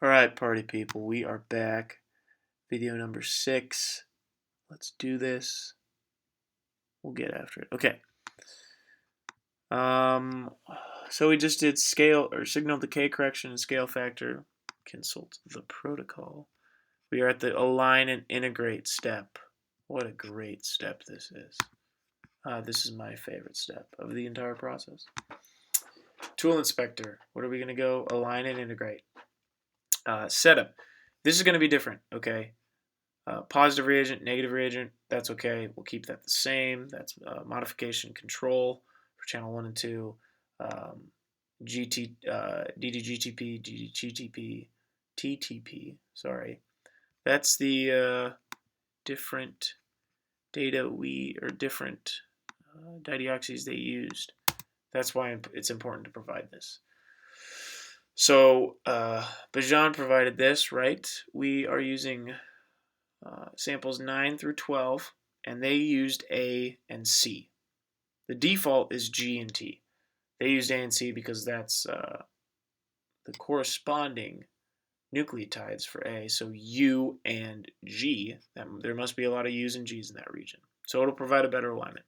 Alright, party people, we are back. Video number 6. Let's do this. We'll get after it. Okay. So we just did scale or signal decay correction and scale factor. Consult the protocol. We are at the align and integrate step. What a great step this is. This is my favorite step of the entire process. Tool inspector. What are we going to go? Align and integrate. Setup. This is going to be different, okay? Positive reagent, negative reagent, that's okay. We'll keep that the same. That's modification control for channel 1 and 2. DDGTP, DDGTP, TTP, sorry. That's the different data different dideoxys they used. That's why it's important to provide this. So Bajan provided this, right? We are using samples 9 through 12, and they used A and C. The default is G and T. They used A and C because that's the corresponding nucleotides for A. So U and G, there must be a lot of U's and G's in that region. So it'll provide a better alignment.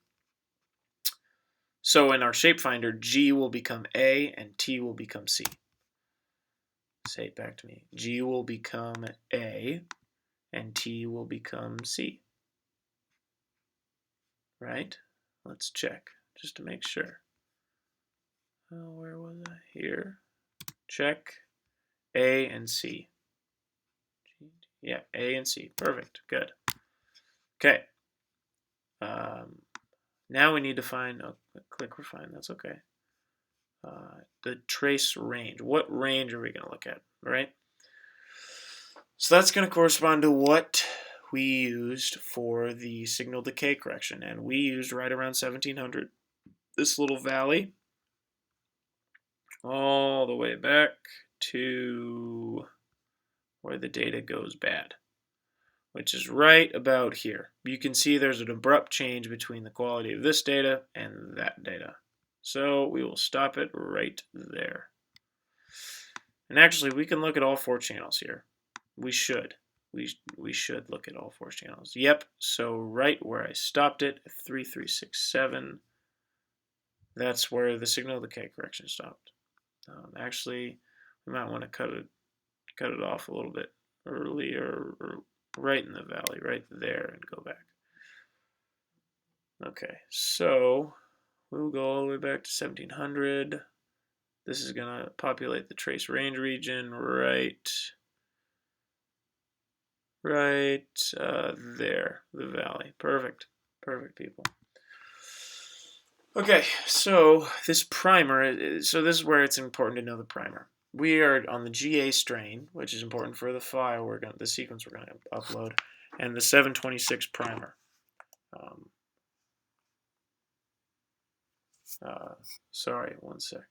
So in our ShapeFinder, G will become A and T will become C. Say it back to me. G will become A and T will become C. Right? Let's check just to make sure. Where was I? Here. Check. A and C. Yeah, A and C. Perfect. Good. Okay. Now we need to find, click refine, that's okay. The trace range. What range are we going to look at, right? So that's going to correspond to what we used for the signal decay correction. And we used right around 1700. This little valley all the way back to where the data goes bad, which is right about here. You can see there's an abrupt change between the quality of this data and that data. So we will stop it right there. And actually, we can look at all 4 channels here. We should. We should look at all 4 channels. Yep, so right where I stopped it, 3367, that's where the signal decay correction stopped. Actually, we might want to cut it off a little bit earlier, or right in the valley, right there, and go back. Okay, so we'll go all the way back to 1700. This is going to populate the trace range region right there, the valley. Perfect. Perfect, people. Okay, so this primer, so this is where it's important to know the primer. We are on the GA strain, which is important for the file the sequence we're going to upload, and the 726 primer. Sorry, one sec.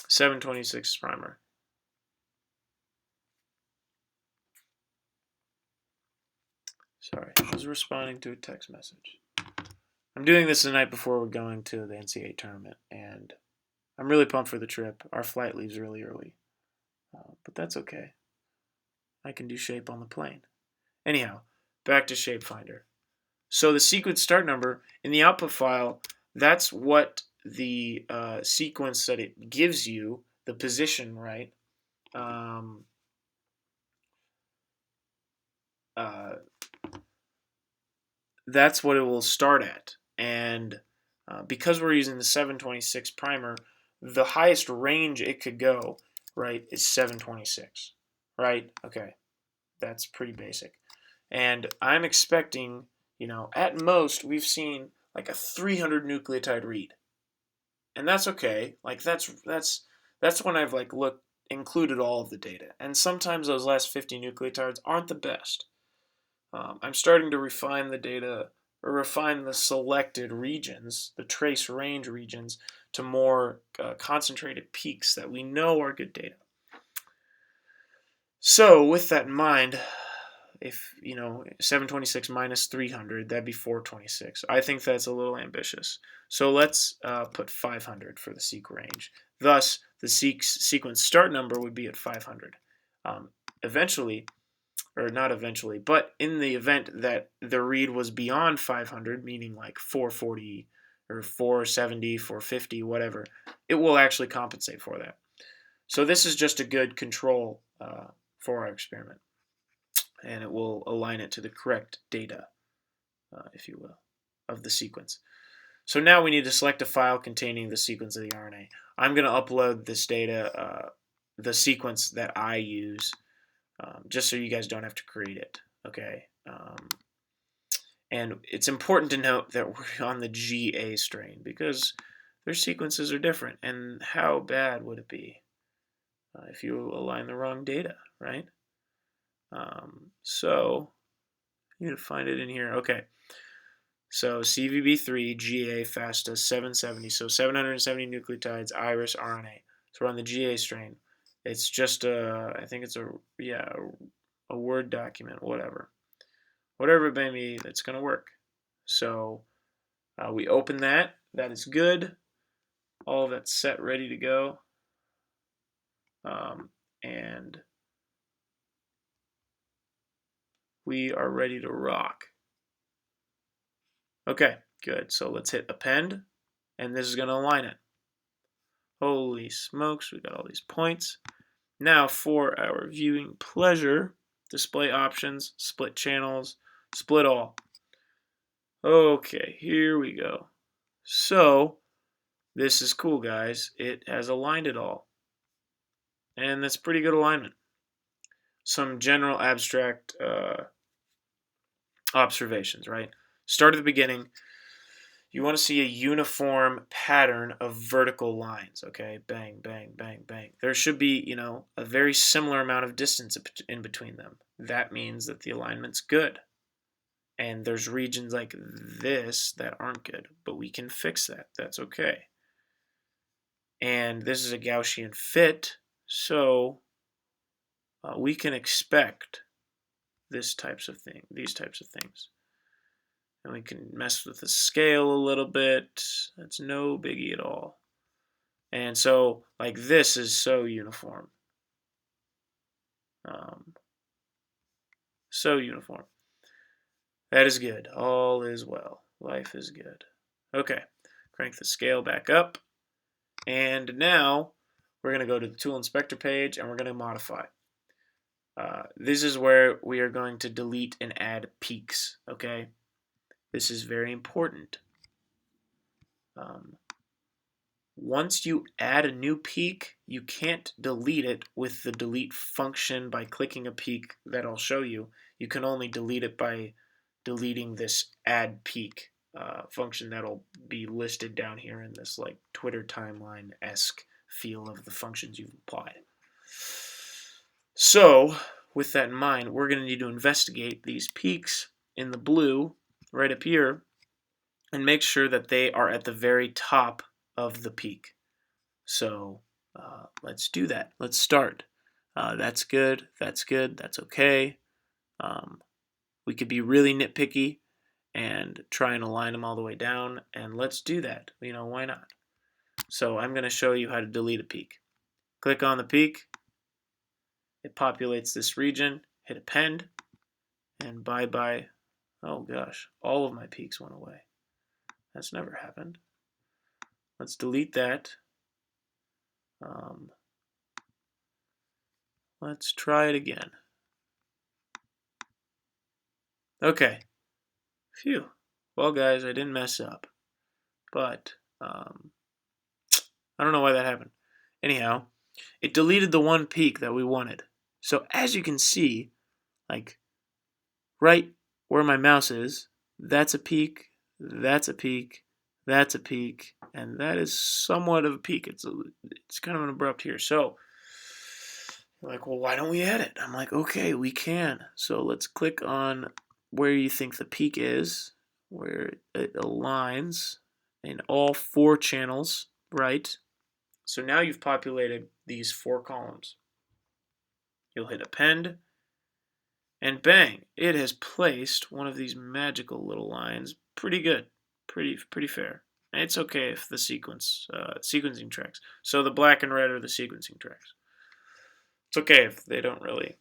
726 primer. Sorry, I was responding to a text message. I'm doing this the night before we're going to the NCAA tournament, and I'm really pumped for the trip. Our flight leaves really early, but that's okay. I can do shape on the plane. Anyhow, back to ShapeFinder. So the sequence start number in the output file, that's what the sequence that it gives you, the position, right? That's what it will start at. And because we're using the 726 primer, the highest range it could go, right, is 726, right? Okay, that's pretty basic. And I'm expecting, at most we've seen like a 300 nucleotide read, and that's okay. Like that's when I've included all of the data, and sometimes those last 50 nucleotides aren't the best. I'm starting to refine the data, or refine the selected regions, the trace range regions, to more concentrated peaks that we know are good data. So with that in mind, if 726 minus 300, that'd be 426. I think that's a little ambitious. So let's put 500 for the seq range. Thus, the sequence start number would be at 500. Eventually, or not eventually, but in the event that the read was beyond 500, meaning like 440 or 470, 450, whatever, it will actually compensate for that. So this is just a good control for our experiment, and it will align it to the correct data, if you will, of the sequence. So now we need to select a file containing the sequence of the RNA. I'm going to upload this data, the sequence that I use, just so you guys don't have to create it, okay? And it's important to note that we're on the GA strain because their sequences are different, and how bad would it be if you align the wrong data, right? So you need to find it in here. Okay. So CVB3, GA, FASTA, 770. So 770 nucleotides, iris, RNA. So we're on the GA strain. It's just I think it's a Word document, whatever. Whatever it may be, it's going to work. So we open that. That is good. All of that's set, ready to go. And we are ready to rock. Okay, good. So let's hit append, and this is going to align it. Holy smokes, we got all these points. Now for our viewing pleasure, display options, split channels, split all. Okay, here we go. So this is cool, guys. It has aligned it all. And that's pretty good alignment. Some general abstract observations, right? Start at the beginning. You want to see a uniform pattern of vertical lines, okay? Bang, bang, bang, bang. There should be, a very similar amount of distance in between them. That means that the alignment's good. And there's regions like this that aren't good, but we can fix that. That's okay. And this is a Gaussian fit, so we can expect these types of things. And we can mess with the scale a little bit. That's no biggie at all. And so, like, this is so uniform. So uniform. That is good. All is well. Life is good. Okay. Crank the scale back up. And now we're going to go to the tool inspector page and we're going to modify. This is where we are going to delete and add peaks. Okay. This is very important. Once you add a new peak, you can't delete it with the delete function by clicking a peak that I'll show you. You can only delete it by deleting this add peak function that'll be listed down here in this like Twitter timeline-esque feel of the functions you've applied. So with that in mind, we're going to need to investigate these peaks in the blue right up here and make sure that they are at the very top of the peak. So let's do that. Let's start. That's good. That's good. That's okay. We could be really nitpicky and try and align them all the way down, and let's do that. Why not? So I'm going to show you how to delete a peak. Click on the peak. It populates this region. Hit append, and bye-bye. Oh gosh, all of my peaks went away. That's never happened. Let's delete that. Let's try it again. Okay. Phew. Well, guys, I didn't mess up. But I don't know why that happened. Anyhow, it deleted the one peak that we wanted. So as you can see, like right where my mouse is, that's a peak, that's a peak, that's a peak, and that is somewhat of a peak. It's kind of an abrupt here. So you're like, well, why don't we add it? I'm like, okay, we can. So let's click on where you think the peak is, where it aligns in all 4 channels, right? So now you've populated these 4 columns. You'll hit append, and bang, it has placed one of these magical little lines. Pretty good, pretty fair. It's okay if the sequencing tracks. So the black and red are the sequencing tracks. It's okay if they don't really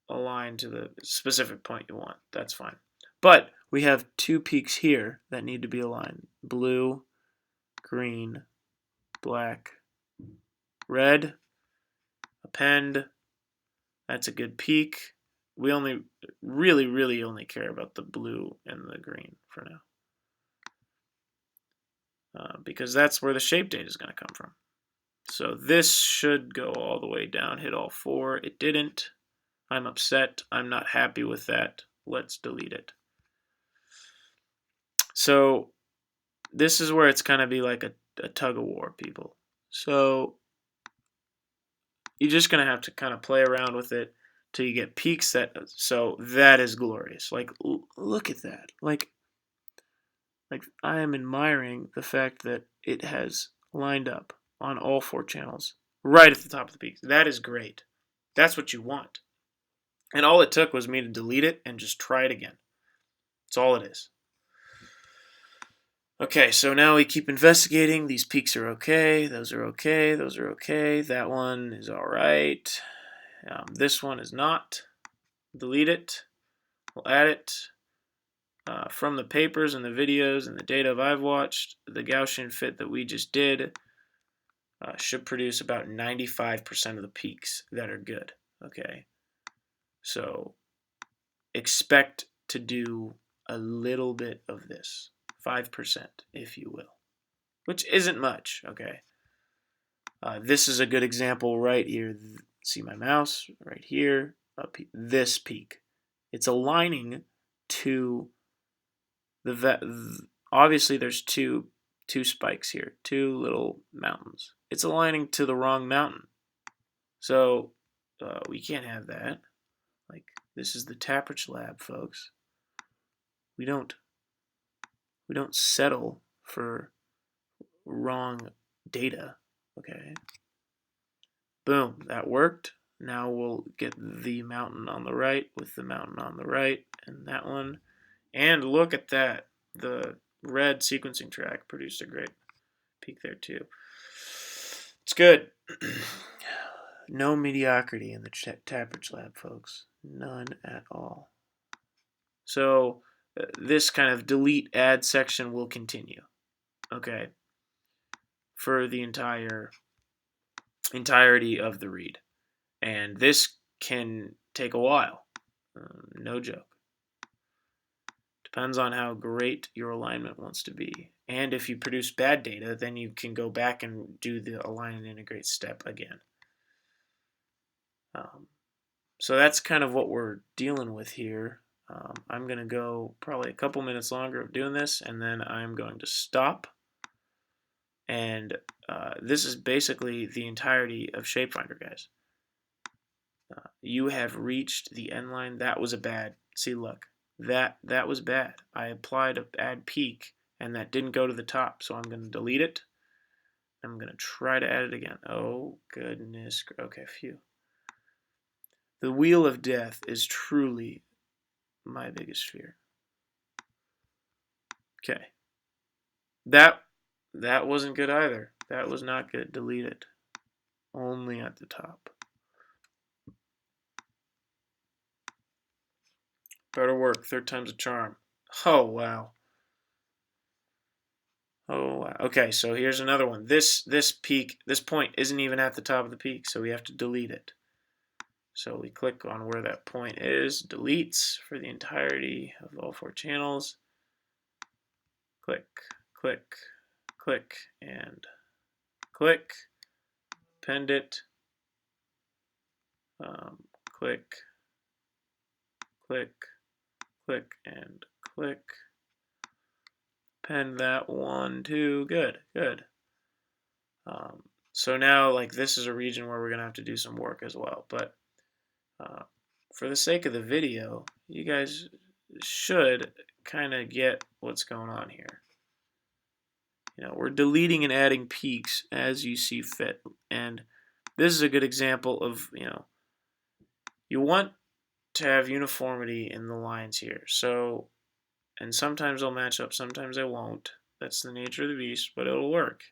align to the specific point you want. That's fine. But we have 2 peaks here that need to be aligned. Blue, green, black, red, append. That's a good peak. We only really only care about the blue and the green for now. Because that's where the shape data is going to come from. So this should go all the way down, hit all 4. It didn't. I'm upset. I'm not happy with that. Let's delete it. So this is where it's going to be like a tug of war, people. So you're just going to have to kind of play around with it till you get peaks so that is glorious. Like, look at that. Like I am admiring the fact that it has lined up on all 4 channels right at the top of the peaks. That is great. That's what you want. And all it took was me to delete it and just try it again. That's all it is. Okay, so now we keep investigating. These peaks are okay. Those are okay. Those are okay. That one is all right. This one is not. Delete it. We'll add it. From the papers and the videos and the data I've watched, the Gaussian fit that we just did should produce about 95% of the peaks that are good. Okay, so expect to do a little bit of this, 5%, if you will, which isn't much. Okay, this is a good example right here. See my mouse right here, this peak. It's aligning to obviously there's two spikes here, 2 little mountains. It's aligning to the wrong mountain, so we can't have that. Like, this is the Tapperich lab, folks. We don't settle for wrong data. Okay, boom, that worked. Now we'll get the mountain on the right with the mountain on the right, and that one. And look at that. The red sequencing track produced a great peak there too. It's good. No mediocrity in the Tapperich lab, folks. None at all. So this kind of DeleteAdd section will continue. Okay. For the entirety of the read. And this can take a while. No joke. Depends on how great your alignment wants to be. And if you produce bad data, then you can go back and do the align and integrate step again. So that's kind of what we're dealing with here. I'm going to go probably a couple minutes longer of doing this, and then I'm going to stop. And this is basically the entirety of ShapeFinder, guys. You have reached the end line. That was a bad, see, look. That was bad. I applied a bad peak, and that didn't go to the top, so I'm going to delete it. I'm going to try to add it again. Oh, goodness. Okay, phew. The wheel of death is truly my biggest fear. Okay. That wasn't good either. That was not good. Delete it. Only at the top. Better work. 3rd time's a charm. Oh, wow. Oh, wow. Okay, so here's another one. This point isn't even at the top of the peak, so we have to delete it. So we click on where that point is, deletes for the entirety of all 4 channels. Click, click, click, and click. Append it. Click, click, click, and click. Append that one too. Good, good. So now, like, this is a region where we're going to have to do some work as well. But for the sake of the video, you guys should kind of get what's going on here. You know, we're deleting and adding peaks as you see fit. And this is a good example of, you know, you want to have uniformity in the lines here. So, and sometimes they'll match up, sometimes they won't. That's the nature of the beast, but it'll work.